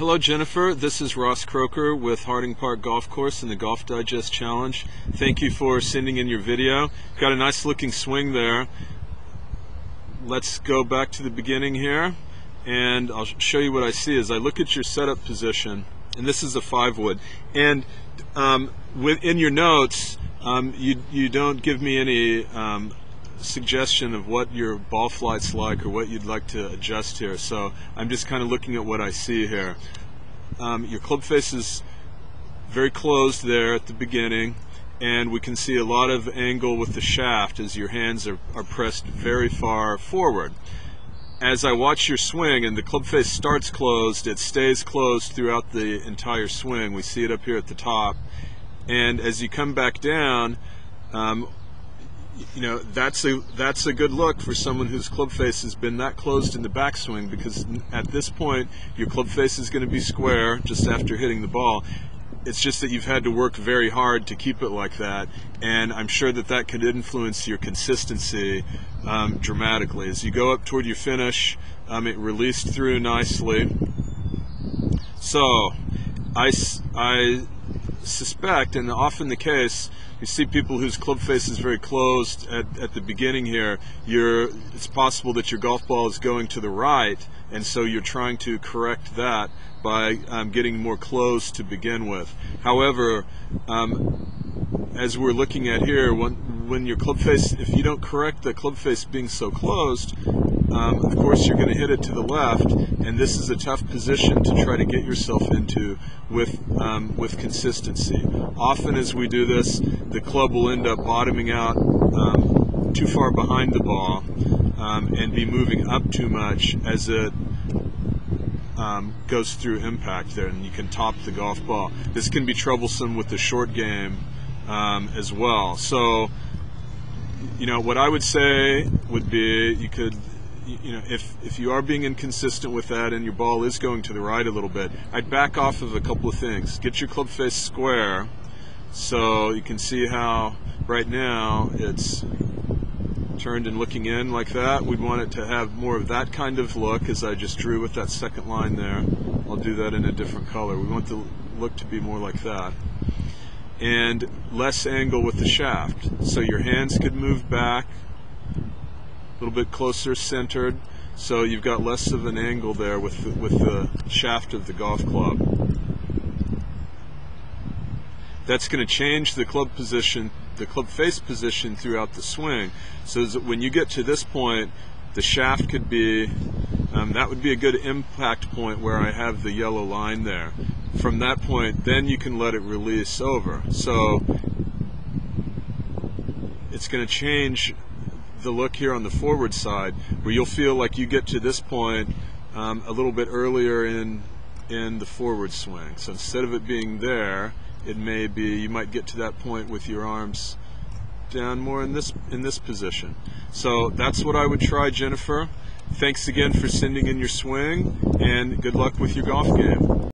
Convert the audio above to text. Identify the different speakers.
Speaker 1: Hello Jennifer, this is Ross Kroeker with Harding Park Golf Course and the Golf Digest Challenge. Thank you for sending in your video. Got a nice looking swing there. Let's go back to the beginning here and I'll show you what I see as I look at your setup position. And this is a 5-wood. And in your notes, you don't give me any suggestion of what your ball flight's like or what you'd like to adjust here, so I'm just kind of looking at what I see here. Your club face is very closed there at the beginning, and we can see a lot of angle with the shaft as your hands are pressed very far forward. As I watch your swing and the club face starts closed, it stays closed throughout the entire swing. We see it up here at the top, and as you come back down, you know, that's a good look for someone whose club face has been that closed in the backswing, because at this point your club face is going to be square just after hitting the ball. It's just that you've had to work very hard to keep it like that, and I'm sure that that could influence your consistency dramatically. As you go up toward your finish, it released through nicely. So I suspect, and often the case, you see people whose club face is very closed at the beginning here. It's possible that your golf ball is going to the right, and so you're trying to correct that by getting more closed to begin with. However, as we're looking at here, when your club face, if you don't correct the club face being so closed, of course you're going to hit it to the left, and this is a tough position to try to get yourself into with consistency. Often as we do this, the club will end up bottoming out too far behind the ball and be moving up too much as it goes through impact there, and you can top the golf ball. This can be troublesome with the short game as well. So, you know, what I would say would be, you could, you know, if you are being inconsistent with that and your ball is going to the right a little bit, I'd back off of a couple of things. Get your club face square, so you can see how right now it's turned and looking in like that. We'd want it to have more of that kind of look, as I just drew with that second line there. I'll do that in a different color. We want the look to be more like that. And less angle with the shaft. So your hands could move back a little bit closer centered, so you've got less of an angle there with the shaft of the golf club. That's going to change the club position, the club face position throughout the swing, so that when you get to this point, the shaft could be, that would be a good impact point where I have the yellow line there. From that point, then you can let it release over. So it's going to change the look here on the forward side, where you'll feel like you get to this point a little bit earlier in the forward swing. So instead of it being there, it may be, you might get to that point with your arms down more in this position. So that's what I would try, Jennifer. Thanks again for sending in your swing, and good luck with your golf game.